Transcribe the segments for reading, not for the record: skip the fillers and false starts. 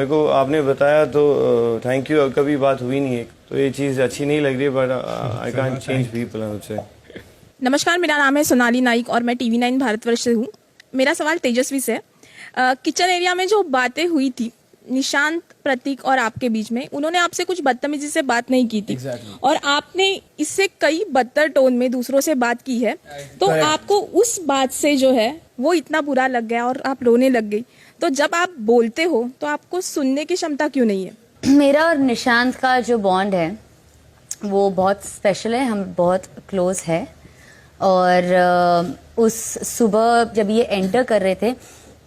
मेरे को आपने बताया तो थैंक यू। कभी बात हुई नहीं है तो ये चीज़ अच्छी नहीं लग रही, but I can't change people, I would say. नमस्कार, मेरा नाम है सोनाली नाइक और मैं TV9 भारतवर्ष से हूँ। मेरा सवाल तेजस्वी से है। किचन एरिया में जो बातें हुई थी निशांत, प्रतीक और आपके बीच में, उन्होंने आपसे कुछ बदतमीजी से बात नहीं की थी। और आपने इससे कई बदतर टोन में दूसरों से बात की है, तो आपको उस बात से जो है वो इतना बुरा लग गया और आप रोने लग गई। तो जब आप बोलते हो तो आपको सुनने की क्षमता क्यों नहीं है? मेरा और निशांत का जो बॉन्ड है वो बहुत स्पेशल है, हम बहुत क्लोज है। और उस सुबह जब ये एंटर कर रहे थे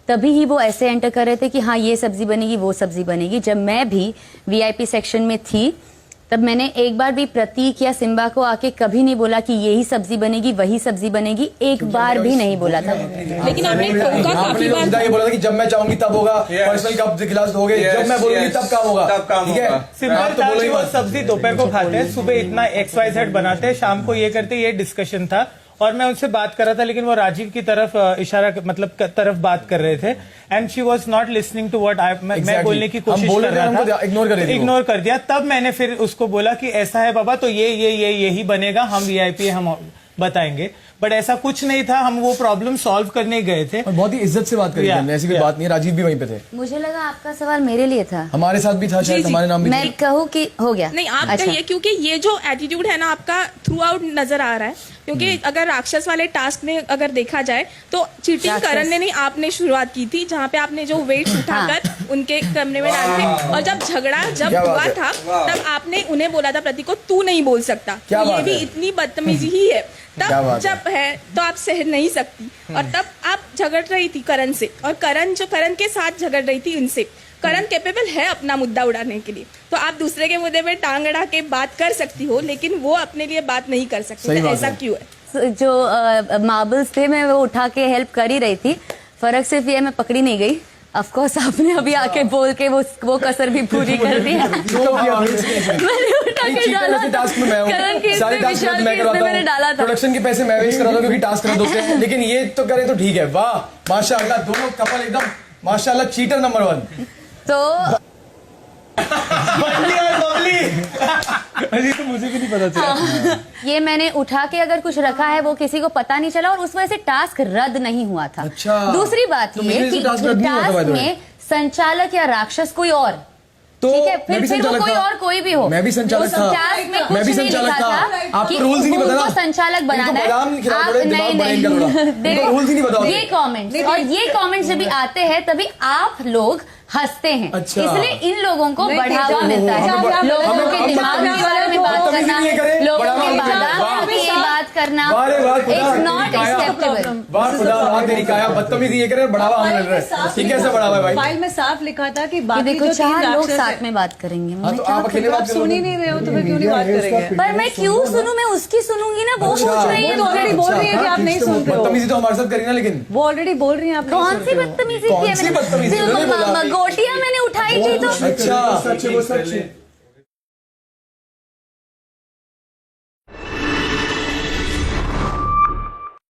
तभी ही वो ऐसे एंटर कर रहे थे कि हाँ ये सब्जी बनेगी, वो सब्जी बनेगी। जब मैं भी VIP सेक्शन में थी तब मैंने एक बार भी प्रतीक या सिम्बा को आके कभी नहीं बोला कि यही सब्जी बनेगी, वही सब्जी बनेगी, एक बार भी नहीं बोला था। लेकिन आपने टोका काफी बार, ये बोला था कि जब मैं चाहूंगी तब होगा, पर्सनल कप गिलास दोगे, जब मैं बोलूंगी तब काम होगा, ठीक है। सिंपल था कि वो सब्जी दोपहर को खाते हैं, सुबह इतना XYZ बनाते हैं, शाम को ये करते, ये डिस्कशन था। और मैं उनसे बात कर रहा था लेकिन वो राजीव की तरफ इशारा मतलब तरफ बात कर रहे थे and she was not listening to what मैं बोलने की कोशिश कर रहा था, इग्नोर कर दिया। तब मैंने फिर उसको बोला कि ऐसा है बाबा तो यही बनेगा, हम VIP हम बताएंगे। बट ऐसा कुछ नहीं था, हम वो प्रॉब्लम सॉल्व करने गए थे और बहुत ही इज्जत से बात करी हमने, ऐसी कोई बात नहीं है। राजीव भी वहीं पे थे। मुझे लगा आपका सवाल मेरे लिए था। हमारे साथ भी था, शायद हमारे नाम भी मैं कहूँ कि हो गया नहीं आप कहिए, क्योंकि ये जो एटीट्यूड है ना आपका थ्रू आउट नजर आ रहा है। क्योंकि अगर राक्षस वाले टास्क में अगर देखा जाए तो चीटिंग करण ने नहीं, आपने शुरुआत की थी, जहाँ पे आपने जो वेट उठाकर उनके कमरे में डाल थे। और जब झगड़ा हुआ था तब आपने उन्हें बोला था प्रतीक को तू नहीं बोल सकता, ये भी इतनी बदतमीजी ही है। तब जब है तो आप सह नहीं सकती, और तब आप झगड़ रही थी करण से, और करण के साथ झगड़ रही थी इनसे। करण कैपेबल है अपना मुद्दा उड़ाने के लिए, तो आप दूसरे के मुद्दे पे टांग अड़ा के बात कर सकती हो, लेकिन वो अपने लिए बात नहीं कर सकती। तो ऐसा क्यों है? जो मार्बल्स थे मैं वो उठा के हेल्प कर ही रही थी, फर्क सिर्फ ये मैं पकड़ी नहीं गई। ऑफ कोर्स आपने अभी आके बोल के वो कसर भी पूरी कर दी है। मैंने उठा के डाला था, करण के इसमें विशाल के इसमें मैंने डाला था। प्रोडक्शन के पैसे मैं वेस्ट करा था क्योंकि टास्क कर दोगे, लेकिन ये तो करे तो ठीक है। वाह माशाल्लाह, दोनों कपल एकदम माशाल्लाह, चीटर नंबर 1। तो अजी तो मुझे भी नहीं पता चला। ये मैंने उठा के अगर कुछ रखा है वो किसी को पता नहीं चला और उस वजह से टास्क रद्द नहीं हुआ था। अच्छा। दूसरी बात ये कि टास्क में संचालक या राक्षस कोई और, तो ठीक है, फिर वो कोई और कोई भी हो, मैं भी संचालक था, मैं भी संचालक था। आपको रूल्स ही नहीं पता ना, संचालक बनाना है आप। नहीं, रूल्स ही नहीं पता। ये कमेंट्स और ये कमेंट्स जब भी आते हैं तभी आप लोग हंसते हैं। अच्छा। इसलिए इन लोगों को बढ़ावा मिलता है, लोगों के दिमाग के बारे में बात करना, लोगों के बादाम की बात करना, इट्स नॉट एक्सेप्टेबल। बदतमीजी ये करे, बढ़ावा हमें मिल रहा है। ठीक कैसे बढ़ावा है भाई? फाइल में साफ लिखा था कि देखो 4 लोग साथ में बात करेंगे। आप अकेले बात सुन ही नहीं रहे हो तो मैं क्यों नहीं बात करेंगे? पर मैं क्यों सुनूं? मैं उसकी सुनूंगी ना, वो पूछ रही है। तो ऑलरेडी बोल रही है कि आप नहीं सुन रहे हो। बदतमीजी तो हमारे साथ करी ना, लेकिन वो ऑलरेडी बोल रही है आप कौन सी बदतमीजी की है? बदतमीजी? गोटियां मैंने उठाई थी तो अच्छा